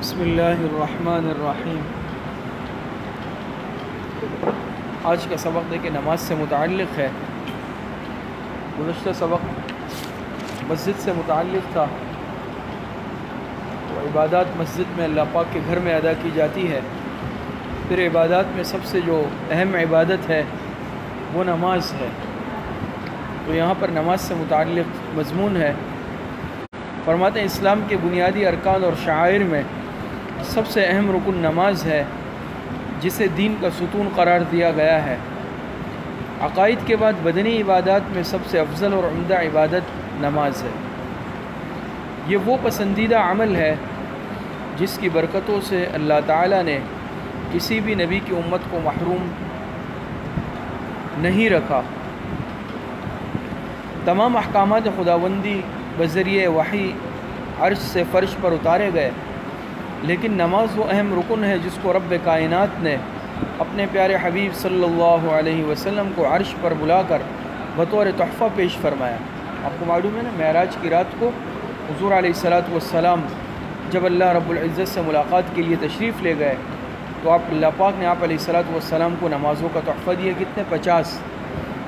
بسم اللہ الرحمن الرحیم۔ آج کا سبق دیکھیں نماز سے متعلق ہے۔ گزشتہ سبق مسجد سے متعلق تھا۔ تو عبادات مسجد میں اللہ پاک کے گھر میں ادا کی جاتی ہے۔ پھر عبادات میں سب سے جو اہم عبادت ہے وہ نماز ہے۔ تو یہاں پر نماز سے متعلق مضمون ہے۔ فرماتے ہیں اسلام کے بنیادی ارکان اور شعائر میں سب سے اہم رکن نماز ہے، جسے دین کا ستون قرار دیا گیا ہے۔ عقائد کے بعد بدنی عبادات میں سب سے افضل اور عمدہ عبادت نماز ہے۔ یہ وہ پسندیدہ عمل ہے جس کی برکتوں سے اللہ تعالیٰ نے کسی بھی نبی کی امت کو محروم نہیں رکھا۔ تمام احکامات خداوندی بذریعہ وحی عرش سے فرش پر اتارے گئے، لیکن نماز وہ اہم رکن ہے جس کو رب کائنات نے اپنے پیارے حبیب صلی اللہ علیہ وسلم کو عرش پر بلا کر بطور تحفہ پیش فرمایا۔ آپ کو معلوم ہے نا، معراج کی رات کو حضور علیہ السلام جب اللہ رب العزت سے ملاقات کے لیے تشریف لے گئے تو اللہ پاک نے آپ علیہ السلام کو نمازوں کا تحفہ دیا، کتنے؟ 50۔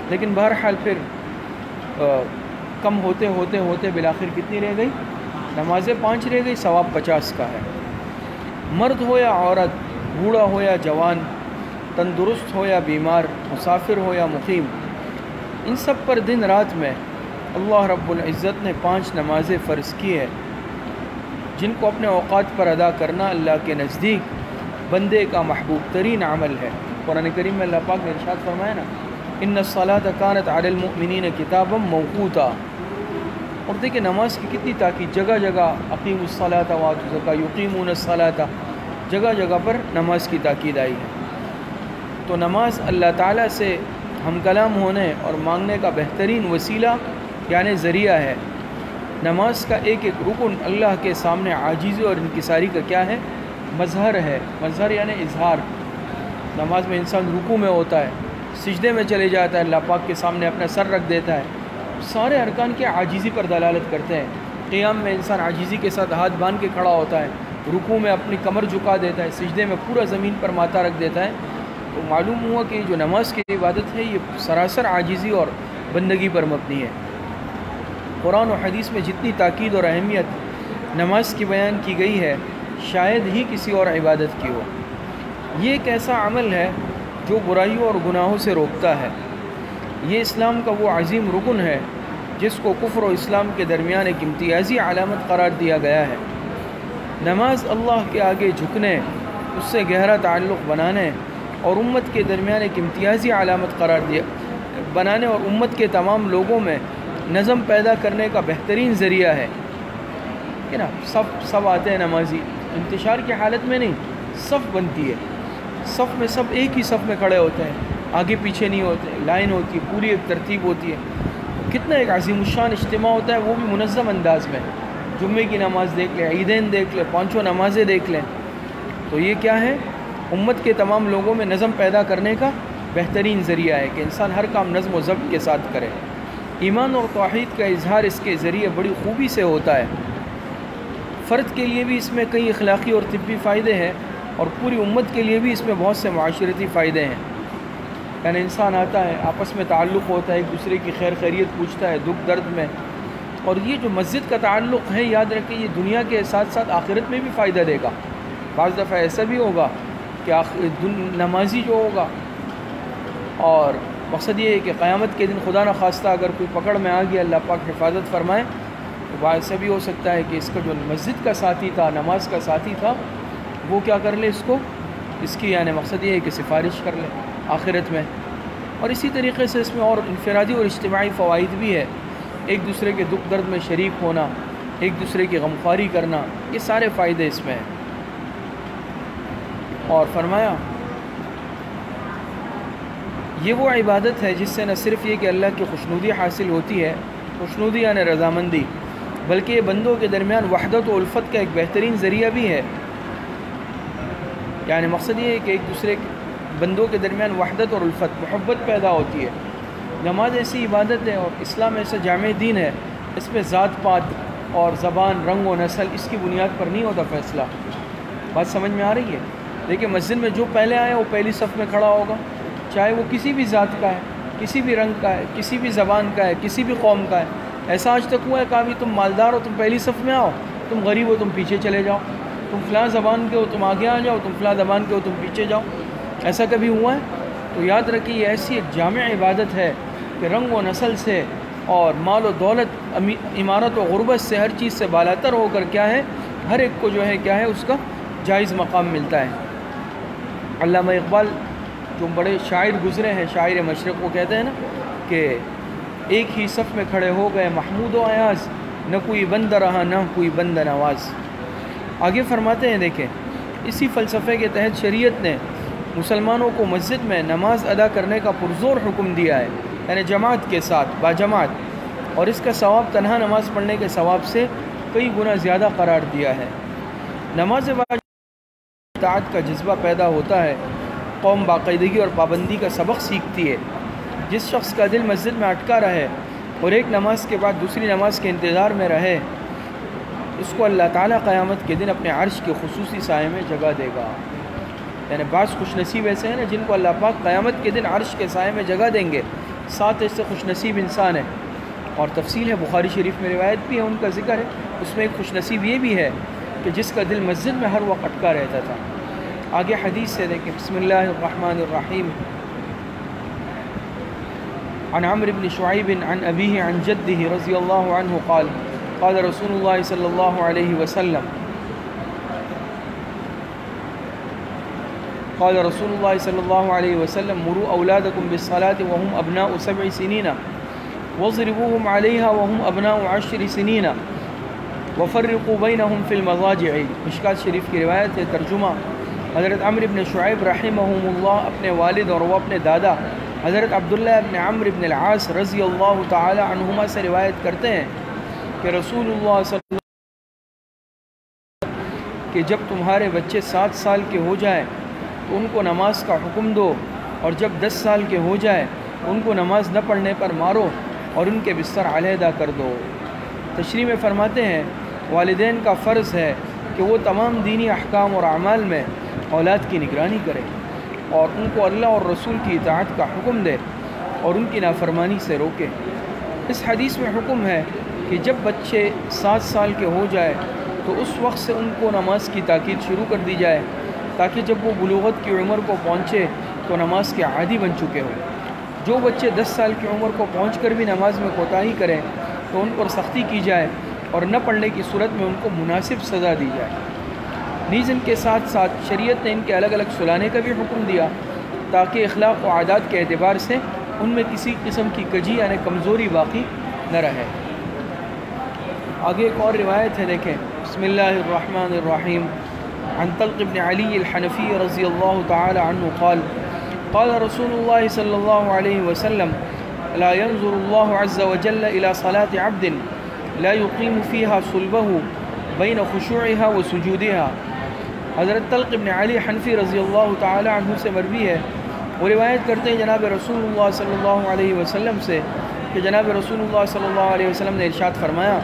لیکن بہرحال پھر کم ہوتے ہوتے ہوتے بالآخر کتنی رہ گئی؟ نمازیں 5 رہ گئی، ثواب 50 کا ہے۔ مرد ہو یا عورت، بوڑھا ہو یا جوان، تندرست ہو یا بیمار، مسافر ہو یا مقیم، ان سب پر دن رات میں اللہ رب العزت نے 5 نمازیں فرض کی ہے، جن کو اپنے اوقات پر ادا کرنا اللہ کے نزدیک بندے کا محبوب ترین عمل ہے۔ قرآن کریم میں اللہ پاک نے ارشاد فرمایا نا، ان الصلاۃ کانت علی المؤمنین کتابا موقوتا۔ اور دیکھیں نماز کی کتنی تاکید، جگہ جگہ اقیموا الصلاۃ وآتوا الزکاۃ، یقیمون الصلاۃ، جگہ جگہ پر نماز کی تاکید آئی ہے۔ تو نماز اللہ تعالیٰ سے ہم کلام ہونے اور مانگنے کا بہترین وسیلہ یعنی ذریعہ ہے۔ نماز کا ایک ایک رکن اللہ کے سامنے عاجزی اور انکساری کا کیا ہے؟ مظہر ہے۔ مظہر یعنی اظہار۔ نماز میں انسان رکوع میں ہوتا ہے، سجدے میں چلے جاتا ہے، اللہ پاک کے سامنے اپنا سر رکھ دیتا ہے، سارے ارکان کے عاجزی پر دلالت کرتے ہیں۔ قیام میں انسان عاجزی کے ساتھ ہاتھ باندھ کے کھڑا ہوتا ہے، رکوع میں اپنی کمر جھکا دیتا ہے، سجدے میں پورا زمین پر ماتھا رکھ دیتا ہے۔ تو معلوم ہوا کہ جو نماز کی عبادت ہے یہ سراسر عاجزی اور بندگی پر مبنی ہے۔ قرآن و حدیث میں جتنی تاکید اور اہمیت نماز کی بیان کی گئی ہے، شاید ہی کسی اور عبادت کی ہو۔ یہ ایک ایسا عمل ہے جو برائیوں اور گناہوں سے روکتا ہے۔ یہ اسلام کا وہ عظیم رکن ہے جس کو کفر و اسلام کے درمیان ایک امتیازی علامت قرار دیا گیا ہے۔ نماز اللہ کے آگے جھکنے، اس سے گہرا تعلق بنانے اور امت کے درمیان ایک امتیازی علامت قرار بنانے اور امت کے تمام لوگوں میں نظم پیدا کرنے کا بہترین ذریعہ ہے کہ نا۔ سب آتے ہیں نمازی، انتشار کی حالت میں نہیں، صف بنتی ہے، صف میں سب ایک ہی صف میں کھڑے ہوتے ہیں، آگے پیچھے نہیں ہوتے، لائن ہوتی ہے، پوری ایک ترتیب ہوتی ہے۔ کتنا ایک عظیم الشان اجتماع ہوتا ہے، وہ بھی منظم انداز میں۔ جمعے کی نماز دیکھ لیں، عیدین دیکھ لیں، 5 نمازیں دیکھ لیں۔ تو یہ کیا ہے؟ امت کے تمام لوگوں میں نظم پیدا کرنے کا بہترین ذریعہ ہے کہ انسان ہر کام نظم و ضبط کے ساتھ کرے۔ ایمان اور توحید کا اظہار اس کے ذریعے بڑی خوبی سے ہوتا ہے۔ فرد کے لیے بھی اس میں کئی اخلاقی اور طبی فائدے ہیں، اور پوری امت کے لیے بھی اس میں بہت سے معاشرتی فائدے ہیں۔ یعنی انسان آتا ہے، آپس میں تعلق ہوتا ہے، ایک دوسرے کی خیر خیریت پوچھتا ہے دکھ درد میں۔ اور یہ جو مسجد کا تعلق ہے، یاد رکھیں یہ دنیا کے ساتھ ساتھ آخرت میں بھی فائدہ دے گا۔ بعض دفعہ ایسا بھی ہوگا کہ نمازی جو ہوگا، اور مقصد یہ ہے کہ قیامت کے دن خدا نہ خواستہ اگر کوئی پکڑ میں آ گیا، اللہ پاک حفاظت فرمائے، تو ایسا بھی ہو سکتا ہے کہ اس کا جو مسجد کا ساتھی تھا، نماز کا ساتھی تھا، وہ کیا کر لے اس کی یعنی مقصد یہ ہے کہ سفارش کر لے آخرت میں۔ اور اسی طریقے سے اس میں اور انفرادی اور اجتماعی فوائد بھی ہے۔ ایک دوسرے کے دکھ درد میں شریک ہونا، ایک دوسرے کی غمخواری کرنا، یہ سارے فائدے اس میں ہیں۔ اور فرمایا یہ وہ عبادت ہے جس سے نہ صرف یہ کہ اللہ کی خوشنودی حاصل ہوتی ہے، خوشنودی یعنی رضامندی، بلکہ یہ بندوں کے درمیان وحدت و الفت کا ایک بہترین ذریعہ بھی ہے۔ یعنی مقصد یہ ہے کہ ایک دوسرے بندوں کے درمیان وحدت اور الفت، محبت پیدا ہوتی ہے۔ نماز ایسی عبادت ہے اور اسلام ایسا جامع دین ہے، اس میں ذات پات اور زبان، رنگ و نسل اس کی بنیاد پر نہیں ہوتا فیصلہ۔ بات سمجھ میں آ رہی ہے؟ دیکھیں مسجد میں جو پہلے آئے وہ پہلی صف میں کھڑا ہوگا، چاہے وہ کسی بھی ذات کا ہے، کسی بھی رنگ کا ہے، کسی بھی زبان کا ہے، کسی بھی قوم کا ہے۔ ایسا آج تک ہوا ہے کہا بھی تم مالدار ہو تم پہلی صف میں آؤ، تم غریب ہو تم پیچھے چلے جاؤ، تم فلاں زبان کے ہو تم آگے آ جاؤ، تم فلاں زبان کے ہو تم پیچھے جاؤ؟ ایسا کبھی ہوا ہے؟ تو یاد رکھیے یہ ایسی ایک جامع عبادت ہے کہ رنگ و نسل سے اور مال و دولت، عمارت و غربت سے، ہر چیز سے بالاتر ہو کر کیا ہے، ہر ایک کو جو ہے کیا ہے اس کا جائز مقام ملتا ہے۔ علامہ اقبال جو بڑے شاعر گزرے ہیں، شاعر مشرق، وہ کہتے ہیں نا کہ ایک ہی صف میں کھڑے ہو گئے محمود و ایاز، نہ کوئی بند رہا نہ کوئی بند نواز۔ آگے فرماتے ہیں دیکھیں اسی فلسفے کے تحت شریعت نے مسلمانوں کو مسجد میں نماز ادا کرنے کا پرزور حکم دیا ہے، یعنی جماعت کے ساتھ، باجماعت، اور اس کا ثواب تنہا نماز پڑھنے کے ثواب سے کئی گنا زیادہ قرار دیا ہے۔ نماز اطاعت کا جذبہ پیدا ہوتا ہے، قوم باقاعدگی اور پابندی کا سبق سیکھتی ہے۔ جس شخص کا دل مسجد میں اٹکا رہے اور ایک نماز کے بعد دوسری نماز کے انتظار میں رہے، اس کو اللہ تعالیٰ قیامت کے دن اپنے عرش کے خصوصی سائے میں جگہ دے گا۔ یعنی بعض خوش نصیب ایسے ہیں نا جن کو اللہ پاک قیامت کے دن عرش کے سائے میں جگہ دیں گے، 7 ایسے خوش نصیب انسان ہیں، اور تفصیل ہے بخاری شریف میں روایت بھی ہے، ان کا ذکر ہے، اس میں ایک خوش نصیب یہ بھی ہے کہ جس کا دل مسجد میں ہر وقت اٹکا رہتا تھا۔ آگے حدیث سے دیکھیں، بسم اللہ الرحمن الرحیم، عن عمرو بن شعیب عن ابیہ عن جدہ رضی اللہ عنہ قال قال رسول اللہ صلی اللہ علیہ وسلم قال رسول اللہ صلی اللہ علیہ وسلم مروا اولادکم بالصلاة وهم ابناء 7 سنین واضربوهم علیہا وهم ابناء 10 سنین وفرقوا بینہم فی المضاجع۔ مشکات شریف کی روایت ہے۔ ترجمہ، حضرت عمرو بن شعیب رحمہم اللہ اپنے والد اور وہ اپنے دادا حضرت عبداللہ بن عمرو بن العاص رضی اللہ تعالی عنہما سے روایت کرتے ہیں کہ رسول اللہ صلی اللہ علیہ وسلم کہ جب تمہارے بچے 7 سال کے ہو جائیں تو ان کو نماز کا حکم دو، اور جب 10 سال کے ہو جائے ان کو نماز نہ پڑھنے پر مارو اور ان کے بستر علیحدہ کر دو۔ تشریح میں فرماتے ہیں والدین کا فرض ہے کہ وہ تمام دینی احکام اور اعمال میں اولاد کی نگرانی کرے اور ان کو اللہ اور رسول کی اطاعت کا حکم دے اور ان کی نافرمانی سے روکے۔ اس حدیث میں حکم ہے کہ جب بچے 7 سال کے ہو جائے تو اس وقت سے ان کو نماز کی تاکید شروع کر دی جائے، تاکہ جب وہ بلوغت کی عمر کو پہنچے تو نماز کے عادی بن چکے ہوں۔ جو بچے 10 سال کی عمر کو پہنچ کر بھی نماز میں کوتاہی کریں تو ان پر سختی کی جائے اور نہ پڑھنے کی صورت میں ان کو مناسب سزا دی جائے۔ نیز ان کے ساتھ ساتھ شریعت نے ان کے الگ الگ سلانے کا بھی حکم دیا تاکہ اخلاق و عادات کے اعتبار سے ان میں کسی قسم کی کجی یعنی کمزوری باقی نہ رہے۔ آگے ایک اور روایت ہے، دیکھیں، بسم اللہ الرحمن الرحیم، عن طلق بن علی الحنفی رضی اللہ تعالی عنہ قال قال رسول اللہ صلی اللہ علیہ وسلم لا ينظر اللہ عز وجل الى صلاة عبد لا يقیم فيها صلبه بین خشوعها وسجودها۔ حضرت طلق بن علی حنفی رضی اللہ تعالی عنہ سے مروی ہے، وہ روایت کرتے ہیں جناب رسول اللہ صلی اللہ علیہ وسلم سے کہ جناب رسول اللہ صلی اللہ علیہ وسلم نے ارشاد فرمایا،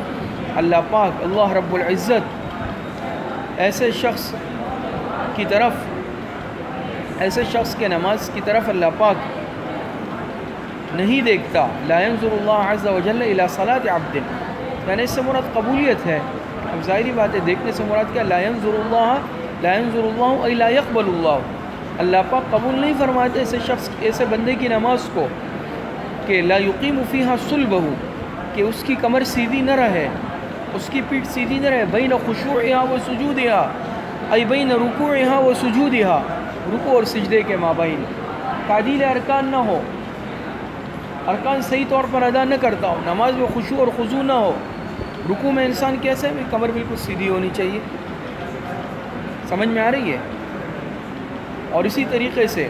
اللہ پاک اللہ رب العزت ایسے شخص کے نماز کی طرف اللہ پاک نہیں دیکھتا۔ لا ينظر اللہ عز وجل الى صلاة عبد، یعنی اس سے مراد قبولیت ہے۔ اب ظاہری بات ہے، دیکھنے سے مراد کیا؟ لا ينظر اللہ ای لا يقبل اللہ، اللہ پاک قبول نہیں فرماتے ایسے شخص، ایسے بندے کی نماز کو کہ لا یقیم فیہا صلبہ، کہ اس کی کمر سیدھی نہ رہے، اس کی پیٹھ سیدھی نہ رہے، بین خشوعہا و سجودہا، ای بین رکوعہا و سجودہا، رکوع اور سجدے کے مابین تعدیل ارکان نہ ہو، ارکان صحیح طور پر ادا نہ کرتا ہو، نماز میں خشوع اور خضوع نہ ہو۔ رکوع میں انسان کیسے ہے؟ کمر بالکل سیدھی ہونی چاہیے، سمجھ میں آ رہی ہے؟ اور اسی طریقے سے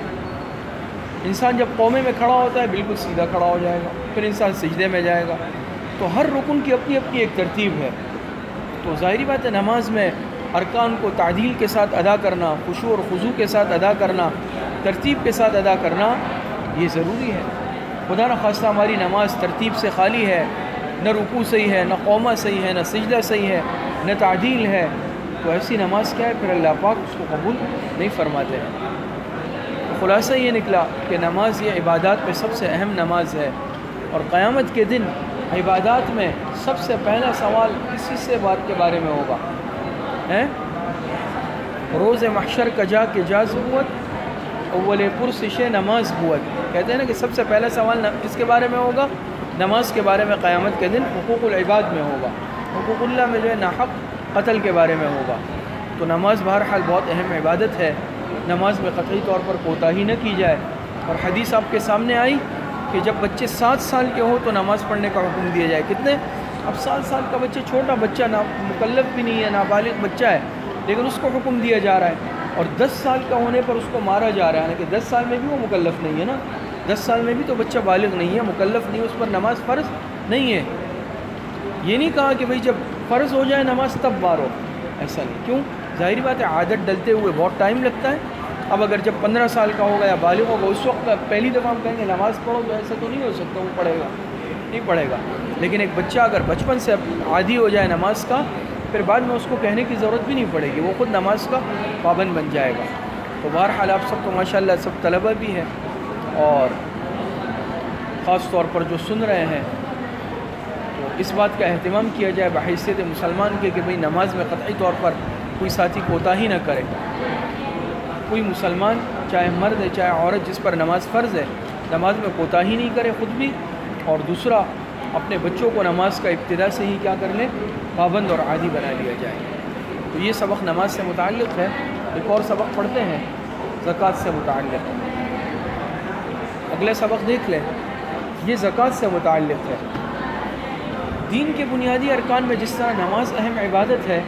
انسان جب قومے میں کھڑا ہوتا ہے بالکل سیدھا کھڑا ہو جائے گا، پھر انسان سجدے میں جائے گا۔ تو ہر رکن کی اپنی اپنی ایک ترتیب ہے۔ تو ظاہری بات ہے نماز میں ارکان کو تعدیل کے ساتھ ادا کرنا، خشوع اور خضوع کے ساتھ ادا کرنا، ترتیب کے ساتھ ادا کرنا یہ ضروری ہے۔ خدا نخواستہ ہماری نماز ترتیب سے خالی ہے، نہ رکوع صحیح ہے، نہ قومہ صحیح ہے، نہ سجدہ صحیح ہے، نہ تعدیل ہے، تو ایسی نماز کیا ہے، پھر اللہ پاک اس کو قبول نہیں فرماتے ہیں۔ تو خلاصہ یہ نکلا کہ نماز یہ عبادات میں سب سے اہم نماز ہے، اور قیامت کے دن عبادات میں سب سے پہلا سوال اسی سے بات کے بارے میں ہوگا، روز محشر کجا کے جاز بوت اول پرسش نماز بوت، کہتے ہیں نا کہ سب سے پہلا سوال کس کے بارے میں ہوگا، نماز کے بارے میں قیامت کے دن حقوق العباد میں ہوگا، حقوق اللہ میں جو ہے ناحق قتل کے بارے میں ہوگا۔ تو نماز بہرحال بہت اہم عبادت ہے، نماز میں قطعی طور پر کوتاہی نہ کی جائے، اور حدیث آپ کے سامنے آئی کہ جب بچے 7 سال کے ہو تو نماز پڑھنے کا حکم دیا جائے۔ کتنے؟ اب 7 سال کا بچہ چھوٹا بچہ، مکلف بھی نہیں ہے، نابالغ بچہ ہے، لیکن اس کو حکم دیا جا رہا ہے، اور 10 سال کا ہونے پر اس کو مارا جا رہا ہے، کہ 10 سال میں بھی وہ مکلف نہیں ہے نا، 10 سال میں بھی تو بچہ بالغ نہیں ہے، مکلف نہیں ہے، اس پر نماز فرض نہیں ہے۔ یہ نہیں کہا کہ بھئی جب فرض ہو جائے نماز تب مارو، ایسا نہیں۔ کیوں؟ ظاہری بات ہے عادت ڈلتے ہوئے بہت ٹائم لگتا ہے۔ اب اگر جب 15 سال کا ہوگا یا بالغ ہوگا، اس وقت پہلی دفعہ ہم کہیں گے نماز پڑھو، تو ایسا تو نہیں ہو سکتا، وہ پڑھے گا نہیں پڑھے گا۔ لیکن ایک بچہ اگر بچپن سے عادی ہو جائے نماز کا، پھر بعد میں اس کو کہنے کی ضرورت بھی نہیں پڑے گی، وہ خود نماز کا پابند بن جائے گا۔ تو بہرحال آپ سب تو ماشاءاللہ سب طلبہ بھی ہیں، اور خاص طور پر جو سن رہے ہیں، تو اس بات کا اہتمام کیا جائے بحیثیت مسلمان کے کہ بھئی نماز میں قطعی طور پر کوئی ساتھی کوتاہی نہ کرے۔ کوئی مسلمان چاہے مرد ہے چاہے عورت جس پر نماز فرض ہے، نماز میں کوتاہی نہیں کرے خود بھی، اور دوسرا اپنے بچوں کو نماز کا ابتدا سے ہی کیا کر لیں، پابند اور عادی بنا لیا جائے۔ تو یہ سبق نماز سے متعلق ہے۔ ایک اور سبق پڑھتے ہیں زکوٰۃ سے متعلق، اگلے سبق دیکھ لیں، یہ زکوٰۃ سے متعلق ہے۔ دین کے بنیادی ارکان میں جس طرح نماز اہم عبادت ہے،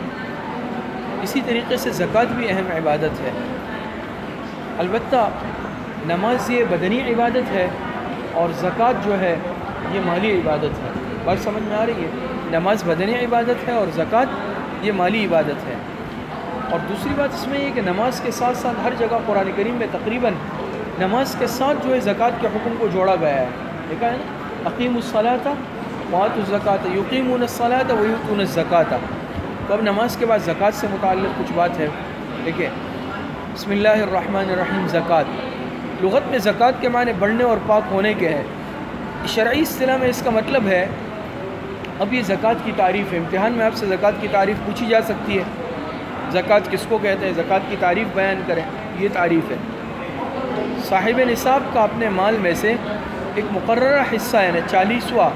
اسی طریقے سے زکوٰۃ بھی اہم عبادت ہے۔ البتہ نماز یہ بدنی عبادت ہے، اور زکوٰۃ جو ہے یہ مالی عبادت ہے۔ بات سمجھ میں آ رہی ہے؟ نماز بدنی عبادت ہے اور زکوٰۃ یہ مالی عبادت ہے۔ اور دوسری بات اس میں یہ کہ نماز کے ساتھ ساتھ ہر جگہ قرآن کریم میں تقریباً نماز کے ساتھ جو ہے زکوٰۃ کے حکم کو جوڑا گیا ہے۔ دیکھا ہے نا، اقیموا الصلاۃ وآتوا الزکاۃ یقیمون الصلاۃ ویؤتون الزکاۃ۔ تو اب نماز کے بعد زکوٰۃ سے متعلق کچھ بات ہے۔ دیکھیں، بسم اللہ الرحمن الرحیم، زکوٰۃ لغت میں زکوٰۃ کے معنی بڑھنے اور پاک ہونے کے ہیں۔ شرعی اصطلاح میں اس کا مطلب ہے، اب یہ زکوٰۃ کی تعریف ہے، امتحان میں آپ سے زکوٰۃ کی تعریف پوچھی جا سکتی ہے، زکوٰۃ کس کو کہتے ہیں، زکوٰۃ کی تعریف بیان کریں، یہ تعریف ہے۔ صاحب نصاب کا اپنے مال میں سے ایک مقررہ حصہ یعنی 40واں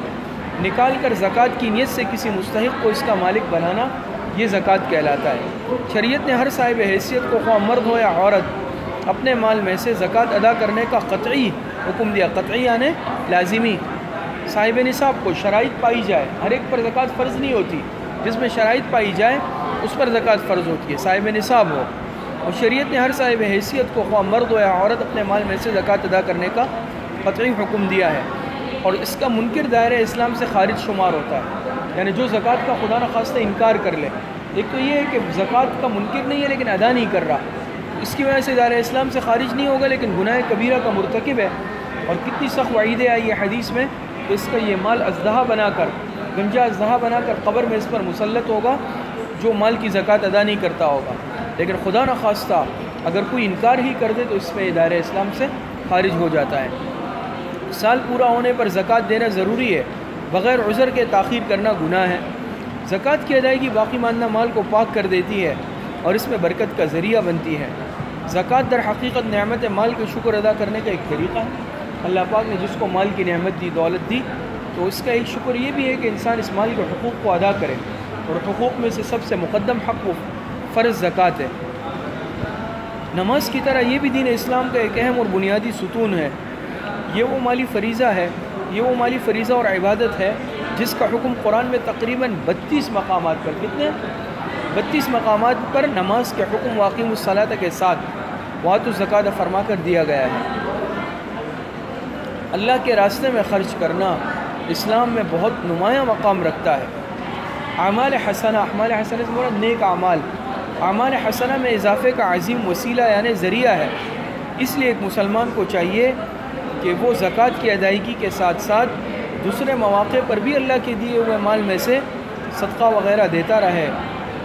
نکال کر زکوٰۃ کی نیت سے کسی مستحق کو اس کا مالک بنانا، یہ زکوٰۃ کہلاتا ہے۔ شریعت نے ہر صاحب حیثیت کو خواہ مرد ہو یا عورت اپنے مال میں سے زکوٰۃ ادا کرنے کا قطعی حکم دیا۔ قطعی یعنی لازمی۔ صاحب نصاب کو شرائط پائی جائے، ہر ایک پر زکوٰۃ فرض نہیں ہوتی، جس میں شرائط پائی جائے اس پر زکوٰۃ فرض ہوتی ہے، صاحب نصاب ہو۔ اور شریعت نے ہر صاحب حیثیت کو خواہ مرد ہو یا عورت اپنے مال میں سے زکوٰۃ ادا کرنے کا قطعی حکم دیا ہے، اور اس کا منکر دائرہ اسلام سے خارج شمار ہوتا ہے، یعنی جو زکوٰۃ کا خدا نخواستہ انکار کر لے۔ ایک تو یہ ہے کہ زکوٰۃ کا منکر نہیں ہے لیکن ادا نہیں کر رہا، اس کی وجہ سے دائرہ اسلام سے خارج نہیں ہوگا لیکن گناہ کبیرہ کا مرتکب ہے، اور کتنی سخت وعیدیں آئی ہے حدیث میں کہ اس کا یہ مال ازدہا بنا کر، گنجا ازدہا بنا کر قبر میں اس پر مسلط ہوگا جو مال کی زکوٰۃ ادا نہیں کرتا ہوگا۔ لیکن خدا نخواستہ اگر کوئی انکار ہی کر دے تو اس میں دائرہ اسلام سے خارج ہو جاتا ہے۔ سال پورا ہونے پر زکوٰۃ دینا ضروری ہے، بغیر عذر کے تاخیر کرنا گناہ ہے۔ زکوٰۃ کی ادائیگی باقی ماندہ مال کو پاک کر دیتی ہے اور اس میں برکت کا ذریعہ بنتی ہے۔ زکوٰۃ در حقیقت نعمت مال کے شکر ادا کرنے کا ایک طریقہ ہے۔ اللہ پاک نے جس کو مال کی نعمت دی، دولت دی، تو اس کا ایک شکر یہ بھی ہے کہ انسان اس مال کے حقوق کو ادا کرے، اور حقوق میں سے سب سے مقدم حق و فرض زکوٰۃ ہے۔ نماز کی طرح یہ بھی دین اسلام کا ایک اہم اور بنیادی ستون ہے۔ یہ وہ مالی فریضہ اور عبادت ہے جس کا حکم قرآن میں تقریباً 32 مقامات پر، کتنے 32 مقامات پر نماز کے حکم واقیم الصلاۃ کے ساتھ وآتوا الزکاۃ فرما کر دیا گیا ہے۔ اللہ کے راستے میں خرچ کرنا اسلام میں بہت نمایاں مقام رکھتا ہے۔ اعمال حسنہ سے مراد نیک اعمال حسنہ میں اضافے کا عظیم وسیلہ یعنی ذریعہ ہے۔ اس لیے ایک مسلمان کو چاہیے کہ وہ زکوٰۃ کی ادائیگی کے ساتھ ساتھ دوسرے مواقع پر بھی اللہ کے دیے ہوئے مال میں سے صدقہ وغیرہ دیتا رہے،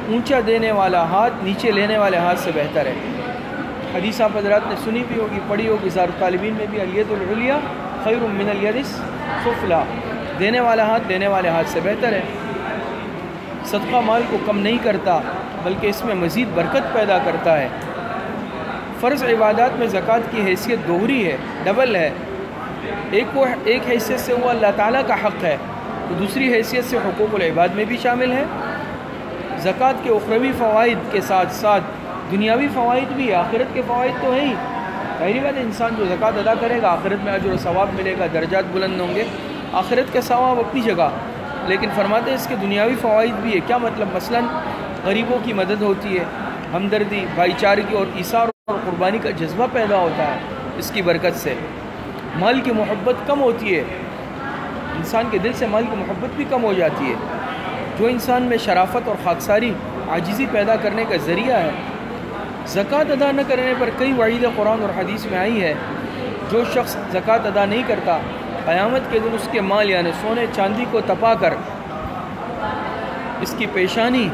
اونچا دینے والا ہاتھ نیچے لینے والے ہاتھ سے بہتر ہے۔ حدیث آپ حضرات نے سنی بھی ہوگی، پڑھی ہوگی، زار طالبین میں بھی، الید العلیٰ خیر من الید السفلیٰ، دینے والا ہاتھ لینے والے ہاتھ سے بہتر ہے۔ صدقہ مال کو کم نہیں کرتا بلکہ اس میں مزید برکت پیدا کرتا ہے۔ فرض عبادات میں زکوٰۃ کی حیثیت دوہری ہے، ڈبل ہے۔ ایک حیثیت سے وہ اللہ تعالیٰ کا حق ہے، تو دوسری حیثیت سے حقوق العباد میں بھی شامل ہے۔ زکوٰۃ کے اخروی فوائد کے ساتھ ساتھ دنیاوی فوائد بھی ہے، آخرت کے فوائد تو ہیں ہی۔ پہلی بات ہے، انسان جو زکوٰۃ ادا کرے گا آخرت میں اجر و ثواب ملے گا، درجات بلند ہوں گے۔ آخرت کے ثواب اپنی جگہ، لیکن فرماتے ہیں اس کے دنیاوی فوائد بھی ہے۔ کیا مطلب؟ مثلاً غریبوں کی مدد ہوتی ہے، ہمدردی، بھائی چارگی اور ایثار اور قربانی کا جذبہ پیدا ہوتا ہے اس کی برکت سے۔ مال کی محبت کم ہوتی ہے، انسان کے دل سے مال کی محبت بھی کم ہو جاتی ہے، جو انسان میں شرافت اور خاکساری، عاجزی پیدا کرنے کا ذریعہ ہے۔ زکوٰۃ ادا نہ کرنے پر کئی وعید قرآن اور حدیث میں آئی ہے۔ جو شخص زکوٰۃ ادا نہیں کرتا، قیامت کے دن اس کے مال یعنی سونے چاندی کو تپا کر اس کی پیشانی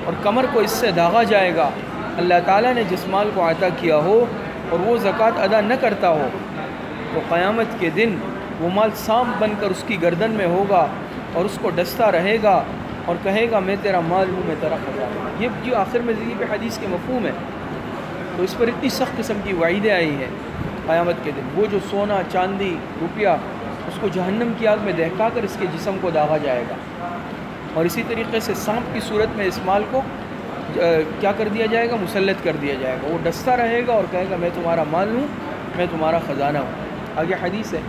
اور کمر کو اس سے داغا جائے گا۔ اللہ تعالیٰ نے جس مال کو عطا کیا ہو اور وہ زکوٰۃ ادا نہ کرتا ہو، تو قیامت کے دن وہ مال سانپ بن کر اس کی گردن میں ہوگا اور اس کو ڈستا رہے گا اور کہے گا میں تیرا مال ہوں، میں تیرا خزانہ۔ یہ جو آخر میں ذکر حدیث کے مفہوم ہے، تو اس پر اتنی سخت قسم کی وعیدیں آئی ہیں قیامت کے دن۔ وہ جو سونا چاندی روپیہ، اس کو جہنم کی آگ میں دہکا کر اس کے جسم کو داغا جائے گا، اور اسی طریقے سے سانپ کی صورت میں اس مال کو کیا کر دیا جائے گا؟ مسلط کر دیا جائے گا۔ وہ ڈستا رہے گا اور کہے گا میں تمہارا مال ہوں، میں تمہارا خزانہ ہوں۔ آگے حدیث ہے،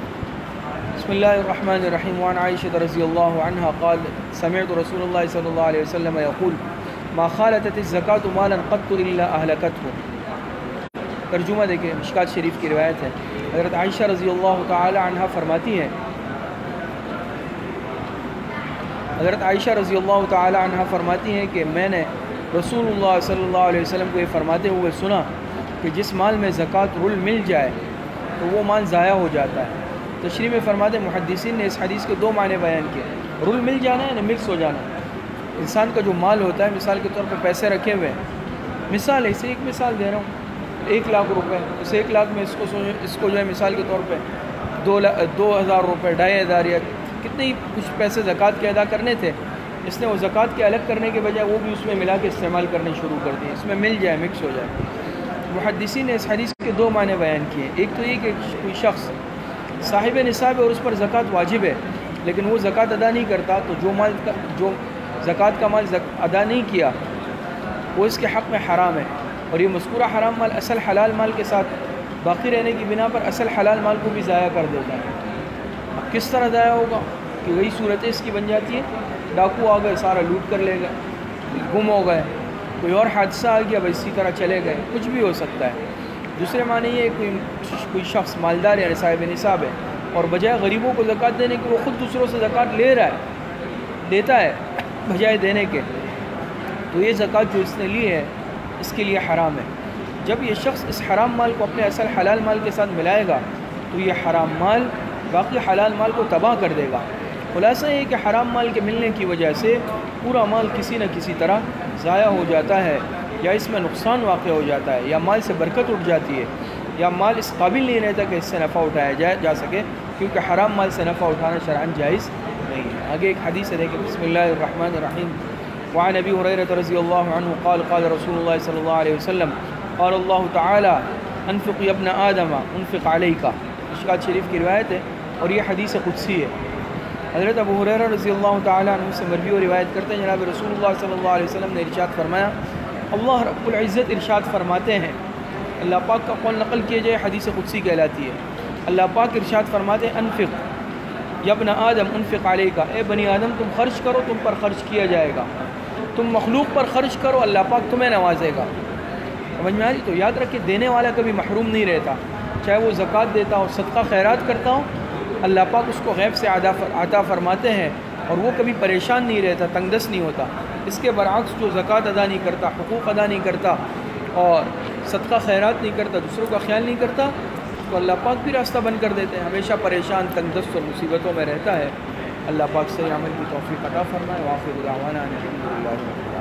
بسم اللہ الرحمن الرحیم، وعن عائشہ رضی اللہ عنہا قال سمعت رسول اللہ صلی اللہ علیہ وسلم یقول ما خالطت الزکاة مالا قط الا اہلکتہ۔ ترجمہ دیکھیں، مشکات شریف کی روایت ہے، حضرت عائشہ رضی اللہ تعالی عنہا فرماتی ہیں، حضرت عائشہ رضی اللہ تعالی عنہا فرماتی ہیں کہ میں نے رسول اللہ صلی اللہ علیہ وسلم کو یہ فرماتے ہوئے سنا کہ جس مال میں زکوٰۃ رل مل جائے تو وہ مال ضائع ہو جاتا ہے۔ تشریح میں فرماتے محدثین نے اس حدیث کے دو معنی بیان کیے، رل مل جانا یعنی مکس ہو جانا۔ انسان کا جو مال ہوتا ہے، مثال کے طور پہ پیسے رکھے ہوئے ہیں، مثال ہے، اسے ایک مثال دے رہا ہوں، 1 لاکھ روپے، اس 1 لاکھ میں اس کو جو ہے مثال کے طور پہ 2,000 روپے، 2,500 یا کتنے ہی کچھ پیسے زکوٰۃ کے ادا کرنے تھے، اس نے وہ زکوٰۃ کے الگ کرنے کے بجائے وہ بھی اس میں ملا کے استعمال کرنے شروع کر دیے، اس میں مل جائے، مکس ہو جائے۔ محدثین نے اس حدیث کے دو معنی بیان کیے، ایک تو یہ کہ کوئی شخص صاحب نصاب ہے اور اس پر زکوٰۃ واجب ہے، لیکن وہ زکوٰۃ ادا نہیں کرتا، تو جو زکوٰۃ کا مال ادا نہیں کیا وہ اس کے حق میں حرام ہے، اور یہ مذکورہ حرام مال اصل حلال مال کے ساتھ باقی رہنے کی بنا پر اصل حلال مال کو بھی ضائع کر دیتا ہے۔ اب کس طرح ضائع ہوگا کہ وہی صورتیں اس کی بن جاتی ہیں، ڈاکو آ گئے، سارا لوٹ کر لے گئے، گم ہو گئے، کوئی اور حادثہ آ گیا، اسی طرح چلے گئے، کچھ بھی ہو سکتا ہے۔ دوسرے معنی یہ ہے کوئی شخص مالدار یعنی صاحب نصاب ہے، اور بجائے غریبوں کو زکوٰۃ دینے کے وہ خود دوسروں سے زکوٰۃ لیتا ہے بجائے دینے کے، تو یہ زکوٰۃ جو اس نے لی ہے اس کے لیے حرام ہے۔ جب یہ شخص اس حرام مال کو اپنے اصل حلال مال کے ساتھ ملائے گا تو یہ حرام مال باقی حلال مال کو تباہ کر دے گا۔ خلاصہ یہ کہ حرام مال کے ملنے کی وجہ سے پورا مال کسی نہ کسی طرح ضائع ہو جاتا ہے، یا اس میں نقصان واقع ہو جاتا ہے، یا مال سے برکت اٹھ جاتی ہے، یا مال اس قابل نہیں رہتا کہ اس سے نفع اٹھایا جا سکے، کیونکہ حرام مال سے نفع اٹھانا شرعاً جائز نہیں ہے۔ آگے ایک حدیث ہے، دیکھیں، بسم اللہ الرحمن الرحیم، وعن ابی ہریرہ رضی اللہ عنہ قال قال رسول اللہ صلی اللہ علیہ وسلم قال اللہ تعالی انفق یا ابن آدم انفق علیک۔ مشکات شریف کی روایت ہے اور یہ حدیث قدسی ہے۔ حضرت ابو ہریرہ رضی اللہ تعالی عنہ سے مروی و روایت کرتے ہیں، جناب رسول اللہ صلی اللہ علیہ وسلم نے ارشاد فرمایا، اللہ رب العزت ارشاد فرماتے ہیں، اللہ پاک کا قول نقل کیا جائے حدیث قدسی کہلاتی ہے۔ اللہ پاک ارشاد فرماتے ہیں، انفق یا ابن آدم انفق علیک، اے بنی آدم تم خرچ کرو، تم پر خرچ کیا جائے گا، تم مخلوق پر خرچ کرو، اللہ پاک تمہیں نوازے گا۔ سمجھ میں آ رہی؟ تو یاد رکھیں، دینے والا کبھی محروم نہیں رہتا، چاہے وہ زکوٰۃ دیتا ہو، صدقہ خیرات کرتا ہو، اللہ پاک اس کو غیب سے عطا فرماتے ہیں، اور وہ کبھی پریشان نہیں رہتا، تنگ دست نہیں ہوتا۔ اس کے برعکس جو زکوٰۃ ادا نہیں کرتا، حقوق ادا نہیں کرتا، اور صدقہ خیرات نہیں کرتا، دوسروں کا خیال نہیں کرتا، تو اللہ پاک بھی راستہ بند کر دیتے ہیں، ہمیشہ پریشان، تنگ دست اور مصیبتوں میں رہتا ہے۔ اللہ پاک سے عمل کی توفیق عطا فرمائے۔ وآخر دعوانا ان الحمد للہ۔